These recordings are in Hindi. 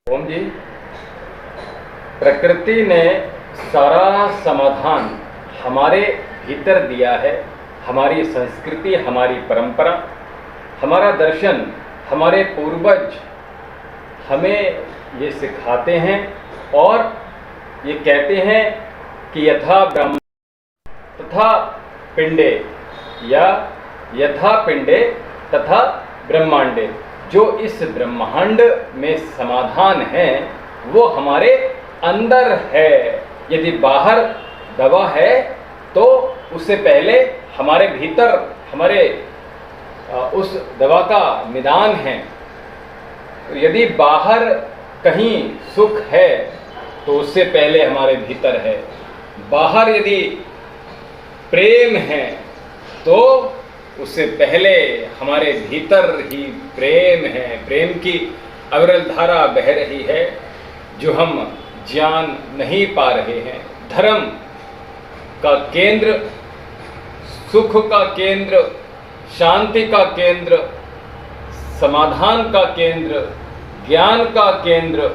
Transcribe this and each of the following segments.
ओम जी, प्रकृति ने सारा समाधान हमारे भीतर दिया है। हमारी संस्कृति, हमारी परंपरा, हमारा दर्शन, हमारे पूर्वज हमें ये सिखाते हैं और ये कहते हैं कि यथा ब्रह्म तथा पिंडे या यथा पिंडे तथा ब्रह्मांडे, जो इस ब्रह्मांड में समाधान है वो हमारे अंदर है। यदि बाहर दवा है तो उससे पहले हमारे भीतर हमारे उस दवा का निदान है। यदि बाहर कहीं सुख है तो उससे पहले हमारे भीतर है। बाहर यदि प्रेम है तो उससे पहले हमारे भीतर ही प्रेम है। प्रेम की अविरल धारा बह रही है जो हम जान नहीं पा रहे हैं। धर्म का केंद्र, सुख का केंद्र, शांति का केंद्र, समाधान का केंद्र, ज्ञान का केंद्र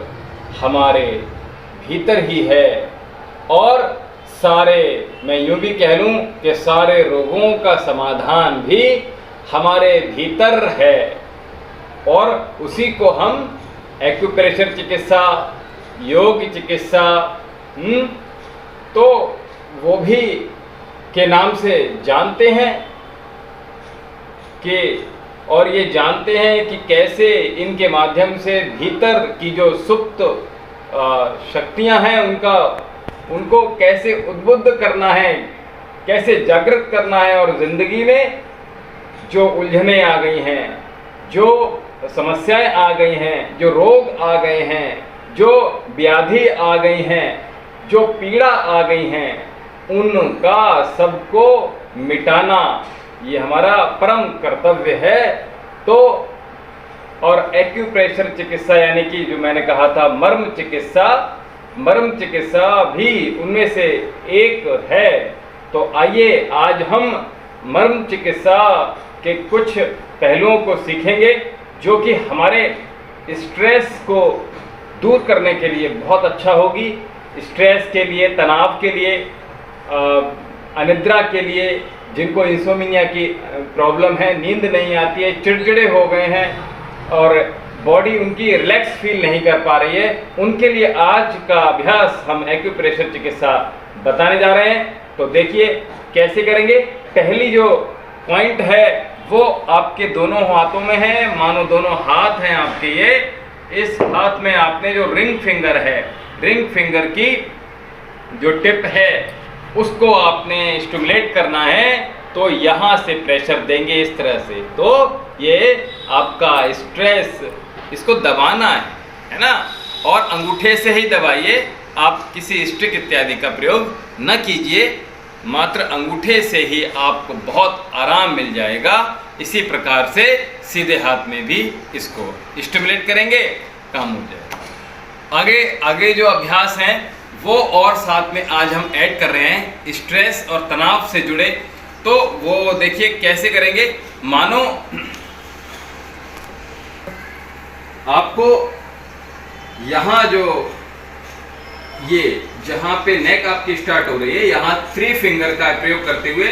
हमारे भीतर ही है। और सारे, मैं यूँ भी कह लूँ कि सारे रोगों का समाधान भी हमारे भीतर है। और उसी को हम एक्यूप्रेशर चिकित्सा, योग चिकित्सा, तो वो भी के नाम से जानते हैं कि, और ये जानते हैं कि कैसे इनके माध्यम से भीतर की जो सुप्त शक्तियां हैं उनको कैसे उद्बुद्ध करना है, कैसे जागृत करना है। और ज़िंदगी में जो उलझनें आ गई हैं, जो समस्याएं आ गई हैं, जो रोग आ गए हैं, जो व्याधि आ गई हैं, जो पीड़ा आ गई हैं, उनका सबको मिटाना ये हमारा परम कर्तव्य है। तो और एक्यूप्रेशर चिकित्सा यानी कि जो मैंने कहा था मर्म चिकित्सा भी उनमें से एक है। तो आइए आज हम मर्म चिकित्सा के कुछ पहलुओं को सीखेंगे जो कि हमारे स्ट्रेस को दूर करने के लिए बहुत अच्छा होगी। स्ट्रेस के लिए, तनाव के लिए, अनिद्रा के लिए, जिनको इंसोमिनिया की प्रॉब्लम है, नींद नहीं आती है, चिड़चिड़े हो गए हैं और बॉडी उनकी रिलैक्स फील नहीं कर पा रही है, उनके लिए आज का अभ्यास हम एक्यूप्रेशर चिकित्सा बताने जा रहे हैं। तो देखिए कैसे करेंगे। पहली जो पॉइंट है वो आपके दोनों हाथों में है। मानो दोनों हाथ हैं आपके। ये इस हाथ में आपने जो रिंग फिंगर है, रिंग फिंगर की जो टिप है उसको आपने स्टिमुलेट करना है। तो यहाँ से प्रेशर देंगे इस तरह से। तो ये आपका स्ट्रेस, इसको दबाना है ना। और अंगूठे से ही दबाइए, आप किसी स्टिक इत्यादि का प्रयोग न कीजिए। मात्र अंगूठे से ही आपको बहुत आराम मिल जाएगा। इसी प्रकार से सीधे हाथ में भी इसको स्टिमुलेट करेंगे, काम हो जाएगा। आगे जो अभ्यास हैं वो और साथ में आज हम ऐड कर रहे हैं स्ट्रेस और तनाव से जुड़े। तो वो देखिए कैसे करेंगे। मानो आपको यहाँ जो ये जहाँ पे नेक आपकी स्टार्ट हो रही है, यहाँ 3 फिंगर का प्रयोग करते हुए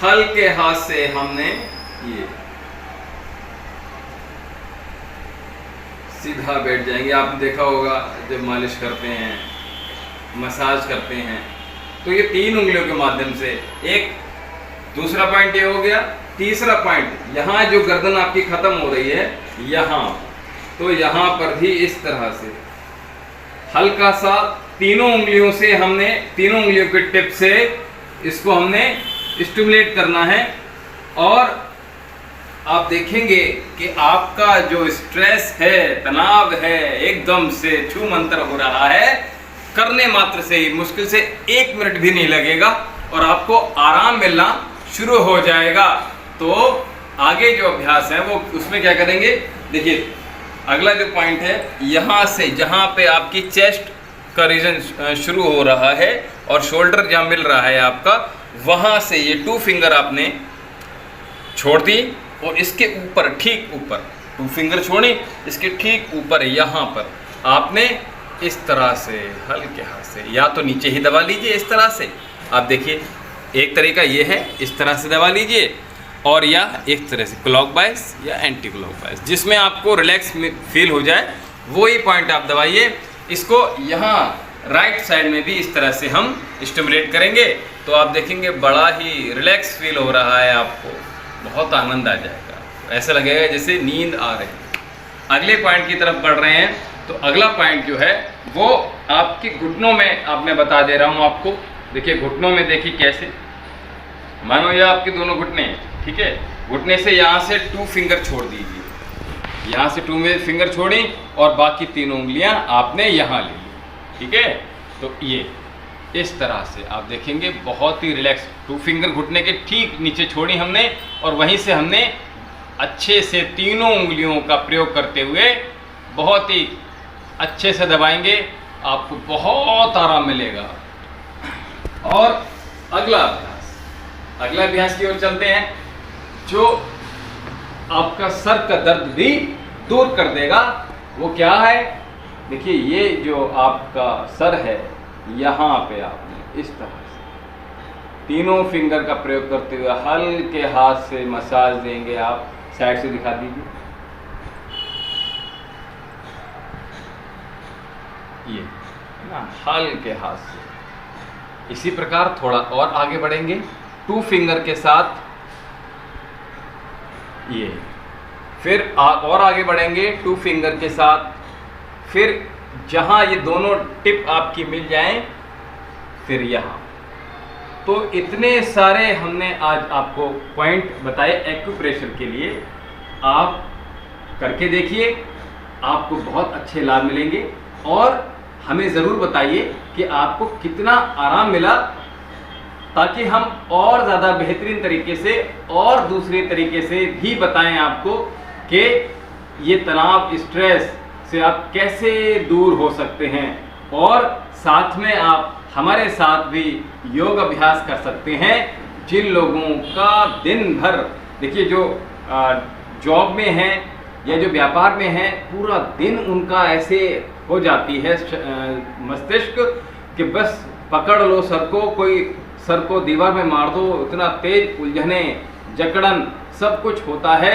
हल्के हाथ से हमने ये सीधा बैठ जाएंगे। आपने देखा होगा जब मालिश करते हैं, मसाज करते हैं, तो ये 3 उंगलियों के माध्यम से। एक दूसरा पॉइंट ये हो गया। तीसरा पॉइंट, यहाँ जो गर्दन आपकी खत्म हो रही है यहाँ, तो यहाँ पर भी इस तरह से हल्का सा 3 उंगलियों से हमने, 3 उंगलियों के टिप से इसको हमने स्टिमुलेट करना है। और आप देखेंगे कि आपका जो स्ट्रेस है, तनाव है, एकदम से छूमंतर हो रहा है। करने मात्र से ही मुश्किल से 1 मिनट भी नहीं लगेगा और आपको आराम मिलना शुरू हो जाएगा। तो आगे जो अभ्यास है वो उसमें क्या करेंगे, देखिए अगला जो पॉइंट है, यहाँ से जहाँ पे आपकी चेस्ट का रीजन शुरू हो रहा है और शोल्डर जहाँ मिल रहा है आपका, वहाँ से ये 2 फिंगर आपने छोड़ दी और इसके ऊपर, ठीक ऊपर 2 फिंगर छोड़ी, इसके ठीक ऊपर यहाँ पर आपने इस तरह से हल्के हाथ से या तो नीचे ही दबा लीजिए इस तरह से। आप देखिए एक तरीका ये है, इस तरह से दबा लीजिए, और या इस तरह से क्लॉकवाइज या एंटी क्लॉकवाइज, जिसमें आपको रिलैक्स फील हो जाए वही पॉइंट आप दबाइए। इसको यहाँ राइट साइड में भी इस तरह से हम स्टिमुलेट करेंगे तो आप देखेंगे बड़ा ही रिलैक्स फील हो रहा है, आपको बहुत आनंद आ जाएगा, ऐसा लगेगा जैसे नींद आ रही है। अगले पॉइंट की तरफ बढ़ रहे हैं, तो अगला पॉइंट जो है वो आपके घुटनों में आप मैं बता दे रहा हूँ आपको। देखिए घुटनों में देखिए कैसे, मानो ये आपके दोनों घुटने हैं, ठीक है। घुटने से यहाँ से 2 फिंगर छोड़ दीजिए, यहाँ से 2 फिंगर छोड़ी और बाकी 3 उंगलियाँ आपने यहाँ ले ली, ठीक है। तो ये इस तरह से आप देखेंगे बहुत ही रिलैक्स। 2 फिंगर घुटने के ठीक नीचे छोड़ी हमने और वहीं से हमने अच्छे से तीनों उंगलियों का प्रयोग करते हुए बहुत ही अच्छे से दबाएंगे, आपको बहुत आराम मिलेगा। और अगला अभ्यास की ओर चलते हैं, जो आपका सर का दर्द भी दूर कर देगा। वो क्या है, देखिए ये जो आपका सर है, यहाँ पे आपने इस तरह से तीनों फिंगर का प्रयोग करते हुए हल्के हाथ से मसाज देंगे। आप साइड से दिखा दीजिए, ये ना हल्के हाथ से। इसी प्रकार थोड़ा और आगे बढ़ेंगे 2 फिंगर के साथ, ये फिर और आगे बढ़ेंगे 2 फिंगर के साथ, फिर जहां ये दोनों टिप आपकी मिल जाएं, फिर यहाँ। तो इतने सारे हमने आज आपको पॉइंट बताए एक्यूप्रेशर के लिए, आप करके देखिए, आपको बहुत अच्छे लाभ मिलेंगे। और हमें ज़रूर बताइए कि आपको कितना आराम मिला, ताकि हम और ज़्यादा बेहतरीन तरीके से और दूसरे तरीके से भी बताएं आपको कि ये तनाव, स्ट्रेस से आप कैसे दूर हो सकते हैं। और साथ में आप हमारे साथ भी योग अभ्यास कर सकते हैं। जिन लोगों का दिन भर, देखिए जो जॉब में हैं या जो व्यापार में हैं, पूरा दिन उनका ऐसे हो जाती है मस्तिष्क कि बस पकड़ लो सर को, कोई सर को दीवार में मार दो, इतना तेज उलझने, जकड़न सब कुछ होता है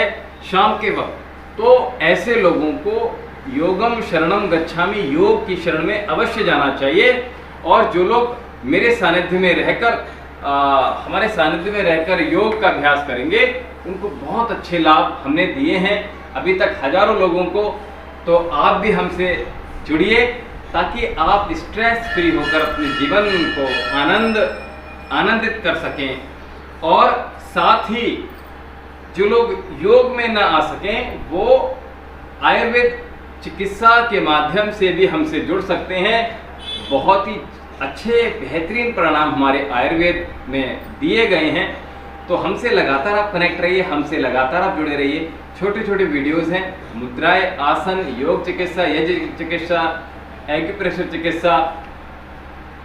शाम के वक्त। तो ऐसे लोगों को योगम शरणम गच्छामि, योग की शरण में अवश्य जाना चाहिए। और जो लोग मेरे सानिध्य में रहकर हमारे सानिध्य में रहकर योग का अभ्यास करेंगे, उनको बहुत अच्छे लाभ हमने दिए हैं अभी तक हजारों लोगों को। तो आप भी हमसे जुड़िए, ताकि आप स्ट्रेस फ्री होकर अपने जीवन को आनंदित कर सकें। और साथ ही जो लोग योग में ना आ सकें, वो आयुर्वेद चिकित्सा के माध्यम से भी हमसे जुड़ सकते हैं। बहुत ही अच्छे बेहतरीन परिणाम हमारे आयुर्वेद में दिए गए हैं। तो हमसे लगातार आप कनेक्ट रहिए, हमसे लगातार आप जुड़े रहिए। छोटे छोटे वीडियोस हैं, मुद्राएं, आसन, योग चिकित्सा, यज्ञ चिकित्सा, एक्यूप्रेशर चिकित्सा,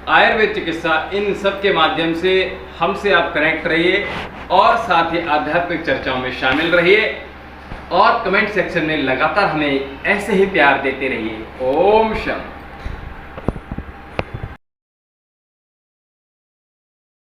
आयुर्वेद चिकित्सा, इन सब के माध्यम से हमसे आप कनेक्ट रहिए और साथ ही आध्यात्मिक चर्चाओं में शामिल रहिए। और कमेंट सेक्शन में लगातार हमें ऐसे ही प्यार देते रहिए। ओम शम।